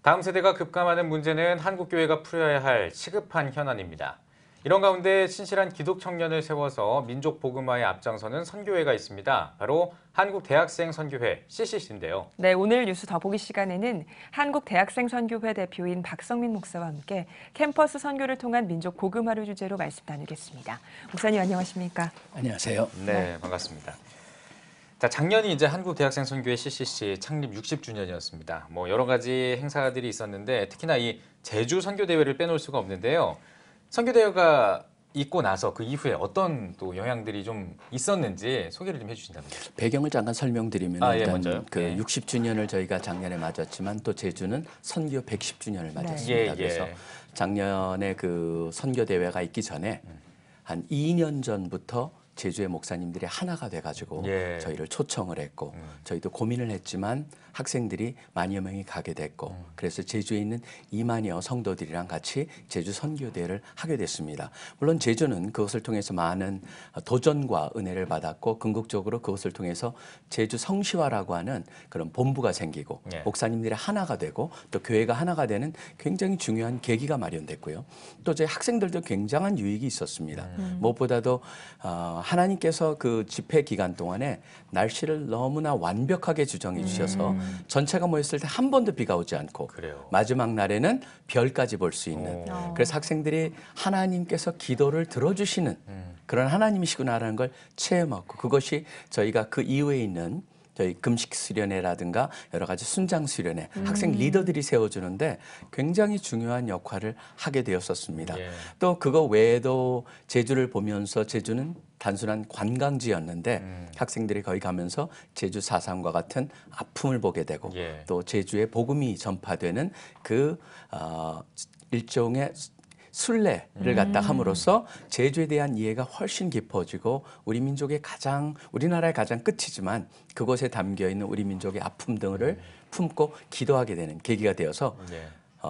다음 세대가 급감하는 문제는 한국교회가 풀어야 할 시급한 현안입니다. 이런 가운데 신실한 기독 청년을 세워서 민족 복음화에 앞장서는 선교회가 있습니다. 바로 한국대학생선교회 CCC인데요. 네, 오늘 뉴스 더보기 시간에는 한국대학생선교회 대표인 박성민 목사와 함께 캠퍼스 선교를 통한 민족 복음화를 주제로 말씀 나누겠습니다. 목사님 안녕하십니까? 안녕하세요. 네, 반갑습니다. 자, 작년이 이제 한국대학생선교회 CCC 창립 60주년이었습니다. 여러 가지 행사들이 있었는데 특히나 이 제주 선교대회를 빼놓을 수가 없는데요. 선교대회가 있고 나서 그 이후에 어떤 또 영향들이 좀 있었는지 소개를 좀 해주신다면요. 배경을 잠깐 설명드리면 일단 먼저요? 그 60주년을 저희가 작년에 맞았지만 또 제주는 선교 110주년을 맞았습니다. 그래서 작년에 그 선교 대회가 있기 전에 한 2년 전부터 제주의 목사님들이 하나가 돼가지고 저희를 초청을 했고 저희도 고민을 했지만 학생들이 만여 명이 가게 됐고 그래서 제주에 있는 2만여 성도들이랑 같이 제주 선교대회를 하게 됐습니다. 물론 제주는 그것을 통해서 많은 도전과 은혜를 받았고 궁극적으로 그것을 통해서 제주 성시화라고 하는 그런 본부가 생기고 목사님들이 하나가 되고 또 교회가 하나가 되는 굉장히 중요한 계기가 마련됐고요. 또 저희 학생들도 굉장한 유익이 있었습니다. 무엇보다도 하나님께서 그 집회 기간 동안에 날씨를 너무나 완벽하게 주정해 주셔서 전체가 모였을 때 한 번도 비가 오지 않고 마지막 날에는 별까지 볼 수 있는 그래서 학생들이 하나님께서 기도를 들어주시는 그런 하나님이시구나라는 걸 체험하고 그것이 저희가 그 이후에 있는 저희 금식 수련회라든가 여러 가지 순장 수련회 학생 리더들이 세워주는데 굉장히 중요한 역할을 하게 되었었습니다. 또 그거 외에도 제주를 보면서 제주는 단순한 관광지였는데 학생들이 거기 가면서 제주 4.3과 같은 아픔을 보게 되고 또 제주의 복음이 전파되는 그 일종의 순례를 갖다 함으로써 제주에 대한 이해가 훨씬 깊어지고 우리 민족의 우리나라의 가장 끝이지만 그곳에 담겨있는 우리 민족의 아픔 등을 품고 기도하게 되는 계기가 되어서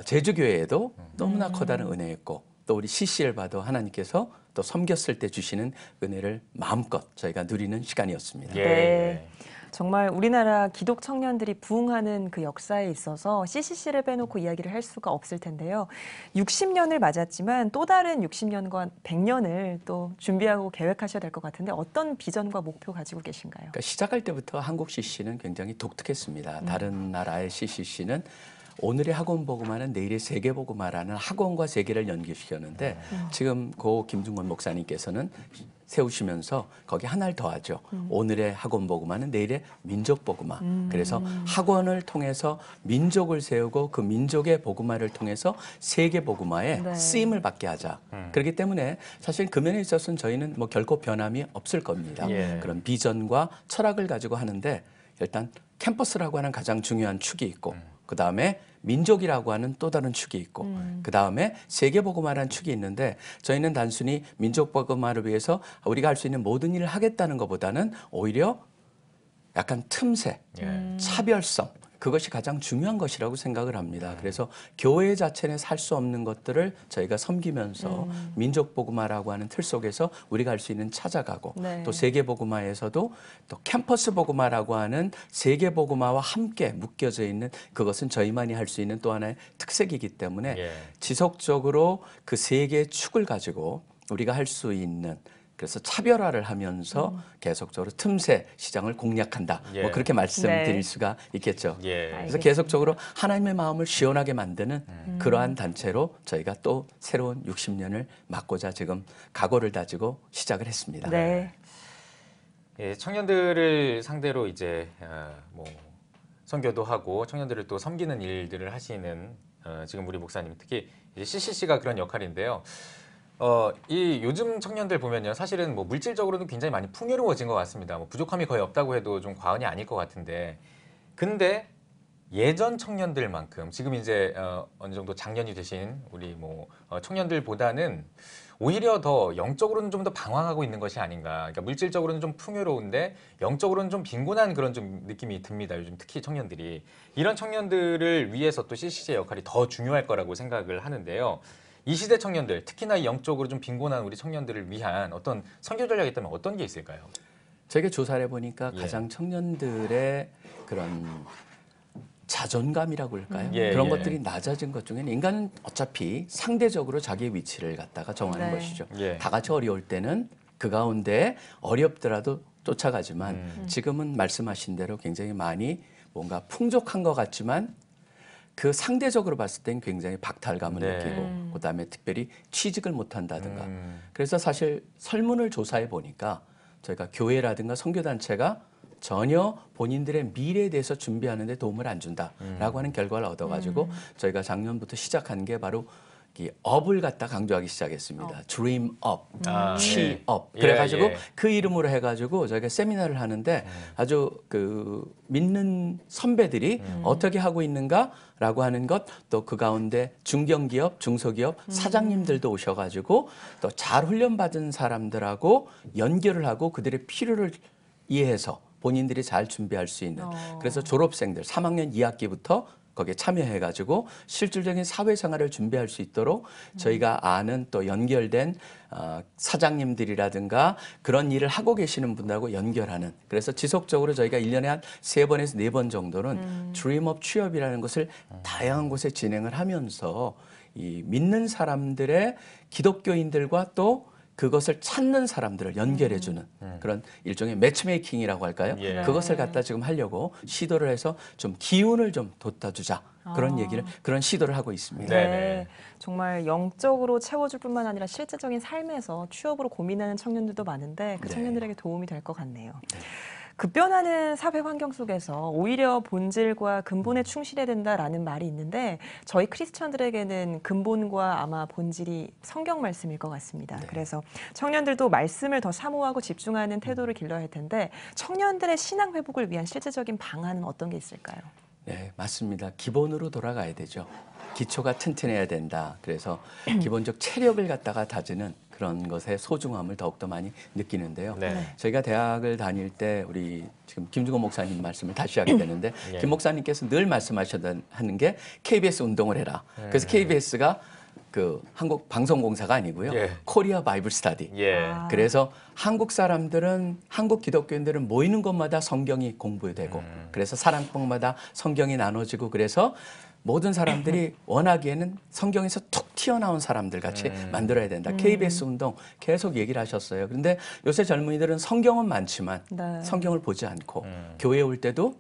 제주교회에도 너무나 커다란 은혜였고 또 우리 CC를 봐도 하나님께서 또 섬겼을 때 주시는 은혜를 마음껏 저희가 누리는 시간이었습니다. 네. 정말 우리나라 기독 청년들이 부흥하는 그 역사에 있어서 CCC를 빼놓고 이야기를 할 수가 없을 텐데요. 60년을 맞았지만 또 다른 60년과 100년을 또 준비하고 계획하셔야 될 것 같은데 어떤 비전과 목표 가지고 계신가요? 그러니까 시작할 때부터 한국 CCC는 굉장히 독특했습니다. 다른 나라의 CCC는 오늘의 학원 복음화는 내일의 세계 복음화라는 학원과 세계를 연결시켰는데 지금 고 김중건 목사님께서는 세우시면서 거기 하나를 더하죠. 오늘의 학원 복음화는 내일의 민족 복음화. 그래서 학원을 통해서 민족을 세우고 그 민족의 복음화를 통해서 세계 복음화에 쓰임을 받게 하자. 그렇기 때문에 사실 그 면에 있어서는 저희는 뭐 결코 변함이 없을 겁니다. 그런 비전과 철학을 가지고 하는데 일단 캠퍼스라고 하는 가장 중요한 축이 있고 그 다음에 민족이라고 하는 또 다른 축이 있고 그 다음에 세계복음화라는 축이 있는데 저희는 단순히 민족복음화를 위해서 우리가 할 수 있는 모든 일을 하겠다는 것보다는 오히려 약간 틈새, 차별성 그것이 가장 중요한 것이라고 생각을 합니다. 그래서 교회 자체는 살 수 없는 것들을 저희가 섬기면서 민족복음화라고 하는 틀 속에서 우리가 할 수 있는 찾아가고 또 세계복음화에서도 또 캠퍼스 복음화라고 하는 세계복음화와 함께 묶여져 있는 그것은 저희만이 할 수 있는 또 하나의 특색이기 때문에 지속적으로 그 세 개의 축을 가지고 우리가 할 수 있는 그래서 차별화를 하면서 계속적으로 틈새 시장을 공략한다. 뭐 그렇게 말씀드릴 수가 있겠죠. 그래서 계속적으로 하나님의 마음을 시원하게 만드는 그러한 단체로 저희가 또 새로운 60년을 맞고자 지금 각오를 다지고 시작을 했습니다. 청년들을 상대로 이제 선교도 하고 청년들을 또 섬기는 일들을 하시는 지금 우리 목사님 특히 이제 CCC가 그런 역할인데요. 이 요즘 청년들 보면요, 사실은 뭐 물질적으로는 굉장히 많이 풍요로워진 것 같습니다. 뭐 부족함이 거의 없다고 해도 좀 과언이 아닐 것 같은데, 근데 예전 청년들만큼 지금 이제 어느 정도 장년이 되신 우리 청년들보다는 오히려 더 영적으로는 좀 더 방황하고 있는 것이 아닌가. 그러니까 물질적으로는 좀 풍요로운데 영적으로는 좀 빈곤한 그런 좀 느낌이 듭니다. 요즘 특히 청년들이 이런 청년들을 위해서 또 CCC의 역할이 더 중요할 거라고 생각을 하는데요. 이 시대 청년들, 특히나 이 영적으로 좀 빈곤한 우리 청년들을 위한 어떤 선교 전략이 있다면 어떤 게 있을까요? 저희가 조사를 해보니까 가장 청년들의 그런 자존감이라고 할까요? 예, 그런 예. 것들이 낮아진 것 중에는 인간은 어차피 상대적으로 자기의 위치를 갖다가 정하는 네. 것이죠. 예. 다 같이 어려울 때는 그 가운데 어렵더라도 쫓아가지만 지금은 말씀하신 대로 굉장히 많이 뭔가 풍족한 것 같지만 그 상대적으로 봤을 땐 굉장히 박탈감을 네. 느끼고 그다음에 특별히 취직을 못한다든가 그래서 사실 설문을 조사해 보니까 저희가 교회라든가 선교단체가 전혀 본인들의 미래에 대해서 준비하는 데 도움을 안 준다라고 하는 결과를 얻어가지고 저희가 작년부터 시작한 게 바로 이 업을 갖다 강조하기 시작했습니다. Dream up, She up. 예, 그래가지고 예. 그 이름으로 해가지고 저희가 세미나를 하는데 아주 그 믿는 선배들이 어떻게 하고 있는가라고 하는 것 또 그 가운데 중견기업, 중소기업 사장님들도 오셔가지고 또 잘 훈련받은 사람들하고 연결을 하고 그들의 필요를 이해해서 본인들이 잘 준비할 수 있는 그래서 졸업생들 3학년 2학기부터 거기에 참여해가지고 실질적인 사회생활을 준비할 수 있도록 저희가 아는 또 연결된 사장님들이라든가 그런 일을 하고 계시는 분들하고 연결하는 그래서 지속적으로 저희가 1년에 한 3번에서 4번 정도는 드림업 취업이라는 것을 다양한 곳에 진행을 하면서 이 믿는 사람들의 기독교인들과 또 그것을 찾는 사람들을 연결해주는 그런 일종의 매치메이킹이라고 할까요? 예. 그것을 갖다 지금 하려고 시도를 해서 좀 기운을 좀 돋아주자 그런 얘기를 그런 시도를 하고 있습니다. 네. 네, 정말 영적으로 채워줄 뿐만 아니라 실제적인 삶에서 취업으로 고민하는 청년들도 많은데 그 네. 청년들에게 도움이 될 것 같네요. 급변하는 사회 환경 속에서 오히려 본질과 근본에 충실해야 된다라는 말이 있는데 저희 크리스천들에게는 근본과 아마 본질이 성경 말씀일 것 같습니다. 그래서 청년들도 말씀을 더 사모하고 집중하는 태도를 길러야 할 텐데 청년들의 신앙 회복을 위한 실제적인 방안은 어떤 게 있을까요? 네, 맞습니다. 기본으로 돌아가야 되죠. 기초가 튼튼해야 된다. 그래서 기본적 체력을 갖다가 다지는 그런 것의 소중함을 더욱더 많이 느끼는데요. 네. 저희가 대학을 다닐 때 우리 지금 김중건 목사님 말씀을 다시 하게 되는데 예. 김 목사님께서 늘 말씀하셨던 하는 게 KBS 운동을 해라. 그래서 KBS가 그 한국 방송공사가 아니고요. 예. 코리아 바이블 스타디. 예. 그래서 한국 사람들은 한국 기독교인들은 모이는 곳마다 성경이 공부되고 그래서 사랑방마다 성경이 나눠지고 그래서 모든 사람들이 원하기에는 성경에서 툭 튀어나온 사람들 같이 만들어야 된다. KBS 운동 계속 얘기를 하셨어요. 그런데 요새 젊은이들은 성경은 많지만 네. 성경을 보지 않고 교회에 올 때도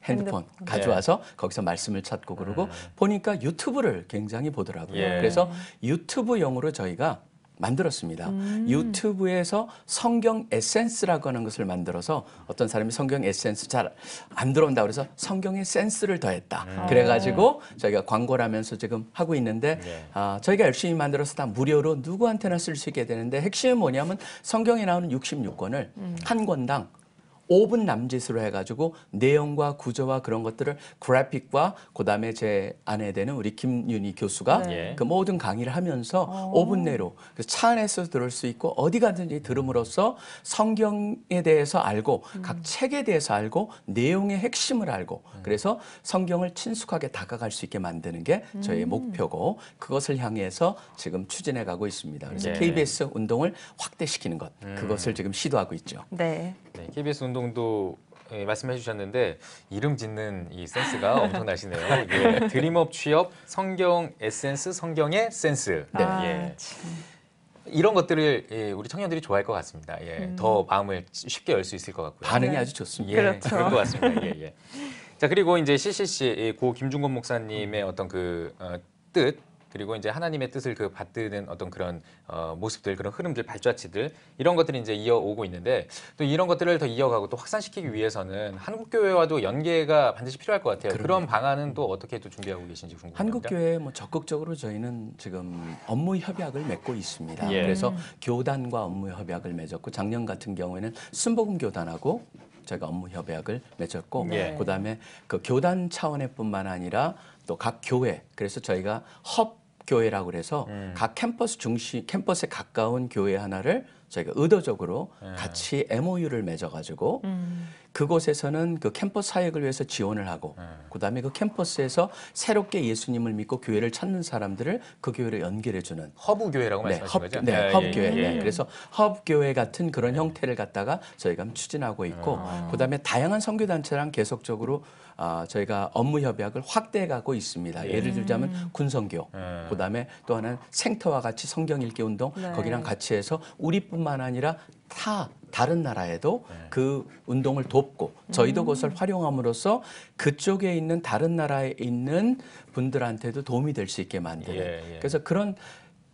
핸드폰 가져와서 거기서 말씀을 찾고 그러고 보니까 유튜브를 굉장히 보더라고요. 예. 그래서 유튜브용으로 저희가 만들었습니다. 유튜브에서 성경 에센스라고 하는 것을 만들어서 어떤 사람이 성경 에센스 잘 안 들어온다 그래서 성경의 센스를 더했다. 그래가지고 저희가 광고를 하면서 지금 하고 있는데 저희가 열심히 만들어서 다 무료로 누구한테나 쓸 수 있게 되는데 핵심이 뭐냐면 성경에 나오는 66권을 한 권당 5분 남짓으로 해가지고 내용과 구조와 그런 것들을 그래픽과 그다음에 제 아내 되는 우리 김윤희 교수가 네. 그 모든 강의를 하면서 5분 내로 그래서 차 안에서 들을 수 있고 어디 가든지 들음으로써 성경에 대해서 알고 각 책에 대해서 알고 내용의 핵심을 알고 그래서 성경을 친숙하게 다가갈 수 있게 만드는 게 저희의 목표고 그것을 향해서 지금 추진해 가고 있습니다. 그래서 예. KBS 운동을 확대시키는 것 그것을 지금 시도하고 있죠. 네. 네, KBS 운동도 말씀해 주셨는데 이름 짓는 이 센스가 엄청나시네요. 예, 드림업 취업, 성경 에센스, 성경의 센스. 네. 예. 참. 이런 것들을 우리 청년들이 좋아할 것 같습니다. 예, 더 마음을 쉽게 열 수 있을 것 같고요. 반응이 네. 아주 좋습니다. 예, 그렇죠. 그럴 것 같습니다. 예, 예. 자 그리고 이제 CCC 고 김중건 목사님의 어떤 그 뜻 그리고 이제 하나님의 뜻을 그 받드는 어떤 그런 모습들, 그런 흐름들, 발자취들 이런 것들이 이제 이어오고 있는데 또 이런 것들을 더 이어가고 또 확산시키기 위해서는 한국 교회와도 연계가 반드시 필요할 것 같아요. 그런 방안은 또 어떻게 또 준비하고 계신지 궁금합니다. 한국 교회 뭐 적극적으로 저희는 지금 업무 협약을 맺고 있습니다. 예. 그래서 교단과 업무 협약을 맺었고 작년 같은 경우에는 순복음 교단하고 저희가 업무 협약을 맺었고 네. 그다음에 그 교단 차원의뿐만 아니라 또 각 교회 그래서 저희가 헙 교회라고 그래서 각 캠퍼스 중심 캠퍼스에 가까운 교회 하나를 저희가 의도적으로 같이 MOU를 맺어가지고 그곳에서는 그 캠퍼스 사역을 위해서 지원을 하고 그다음에 그 캠퍼스에서 새롭게 예수님을 믿고 교회를 찾는 사람들을 그 교회로 연결해주는 허브 교회라고 네, 말씀하신 거죠? 네, 허브 교회. 예. 네. 그래서 허브 교회 같은 그런 형태를 갖다가 저희가 추진하고 있고, 그다음에 다양한 선교 단체랑 계속적으로 저희가 업무 협약을 확대해 가고 있습니다. 예를 들자면 군선교, 그다음에 또 하나는 생터와 같이 성경 읽기 운동, 네. 거기랑 같이 해서 우리뿐만 아니라 다른 나라에도 그 운동을 돕고 저희도 그것을 활용함으로써 그쪽에 있는 다른 나라에 있는 분들한테도 도움이 될 수 있게 만드는 예. 그래서 그런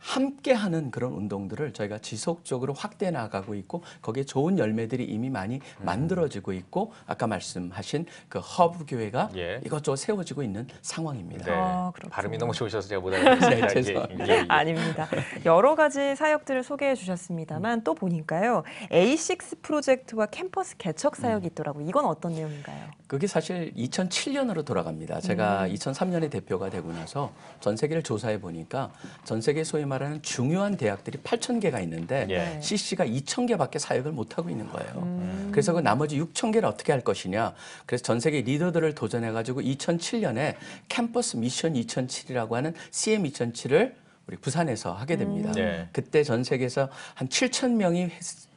함께하는 그런 운동들을 저희가 지속적으로 확대해 나가고 있고 거기에 좋은 열매들이 이미 많이 만들어지고 있고 아까 말씀하신 그 허브 교회가 예. 이것저것 세워지고 있는 상황입니다. 네. 그렇군요. 발음이 너무 좋으셔서 제가 못 알아듣습니다. 네, 죄송합니다. 아닙니다. 여러 가지 사역들을 소개해 주셨습니다만 또 보니까요. A6 프로젝트와 캠퍼스 개척 사역이 있더라고요. 이건 어떤 내용인가요? 그게 사실 2007년으로 돌아갑니다. 제가 2003년에 대표가 되고 나서 전 세계를 조사해 보니까 전 세계 소위 말하는 중요한 대학들이 8,000개가 있는데 예. CC가 2,000개밖에 사역을 못 하고 있는 거예요. 그래서 그 나머지 6,000개를 어떻게 할 것이냐. 그래서 전 세계 리더들을 도전해 가지고 2007년에 캠퍼스 미션 2007이라고 하는 CM 2007을 우리 부산에서 하게 됩니다. 네. 그때 전 세계에서 한 7,000명이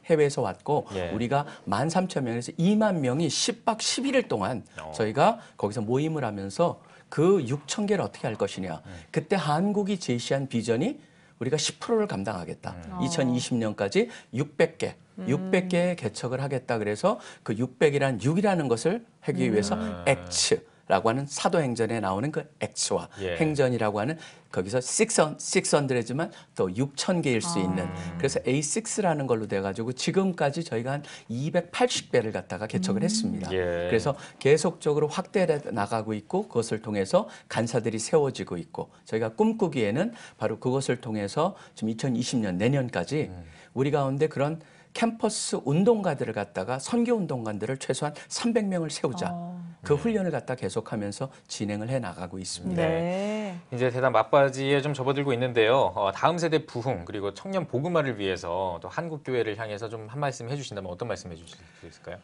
해외에서 왔고 예. 우리가 13,000명에서 2만 명이 10박 11일 동안 저희가 거기서 모임을 하면서 그 6,000개를 어떻게 할 것이냐. 그때 한국이 제시한 비전이 우리가 10%를 감당하겠다. 2020년까지 600개의 개척을 하겠다. 그래서 그 600이란 6이라는 것을 하기 위해서 X라고 하는 사도행전에 나오는 그 X와 예. 행전이라고 하는 거기서 600지만 또 6,000개일 수 있는 그래서 A6라는 걸로 돼가지고 지금까지 저희가 한 280배를 갖다가 개척을 했습니다. 예. 그래서 계속적으로 확대해 나가고 있고 그것을 통해서 간사들이 세워지고 있고 저희가 꿈꾸기에는 바로 그것을 통해서 지금 2020년 내년까지 우리 가운데 그런 캠퍼스 운동가들을 갖다가 선교 운동가들을 최소한 300명을 세우자. 그 훈련을 갖다 계속하면서 진행을 해 나가고 있습니다. 네. 이제 대단 막바지에 좀 접어들고 있는데요. 다음 세대 부흥 그리고 청년 복음화를 위해서 또 한국 교회를 향해서 좀 한 말씀 해주신다면 어떤 말씀 해주실 수 있을까요?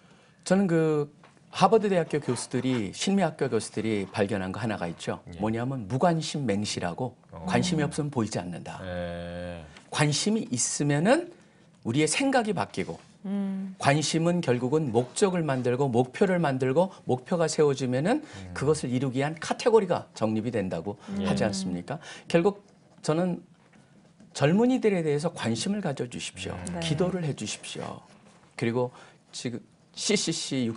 저는 그 하버드 대학교 교수들이 심리학교 교수들이 발견한 거 하나가 있죠. 뭐냐면 무관심 맹시라고 관심이 없으면 보이지 않는다. 예. 관심이 있으면은 우리의 생각이 바뀌고 관심은 결국은 목적을 만들고 목표를 만들고 목표가 세워지면은 그것을 이루기 위한 카테고리가 정립이 된다고 하지 않습니까? 결국 저는 젊은이들에 대해서 관심을 가져주십시오. 네. 기도를 해주십시오. 그리고 지금 CCC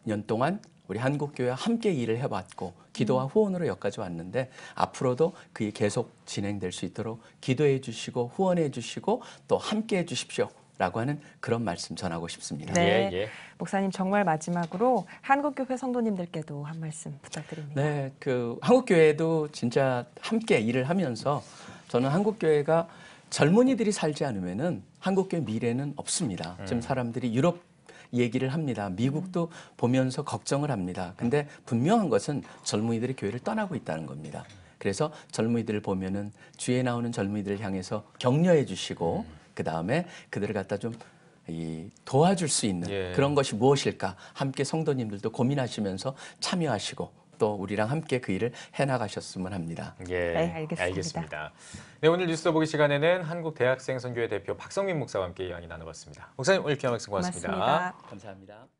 60년 동안 우리 한국교회와 함께 일을 해왔고 기도와 후원으로 여기까지 왔는데 앞으로도 그게 계속 진행될 수 있도록 기도해 주시고 후원해 주시고 또 함께 해 주십시오. 라고 하는 그런 말씀 전하고 싶습니다. 네. 예. 목사님 정말 마지막으로 한국교회 성도님들께도 한 말씀 부탁드립니다. 네, 그 한국교회도 진짜 함께 일을 하면서 저는 한국교회가 젊은이들이 살지 않으면은 한국교회 미래는 없습니다. 지금 사람들이 유럽 얘기를 합니다. 미국도 보면서 걱정을 합니다. 근데 분명한 것은 젊은이들이 교회를 떠나고 있다는 겁니다. 그래서 젊은이들을 보면은 주에 나오는 젊은이들을 향해서 격려해 주시고 그 다음에 그들을 갖다 좀 도와줄 수 있는 예. 그런 것이 무엇일까 함께 성도님들도 고민하시면서 참여하시고 또 우리랑 함께 그 일을 해나가셨으면 합니다. 예, 네, 알겠습니다. 알겠습니다. 네, 오늘 뉴스 더보기 시간에는 한국대학생 선교회 대표 박성민 목사와 함께 이야기 나눠봤습니다. 목사님 오늘 귀한 말씀 고맙습니다. 고맙습니다. 감사합니다.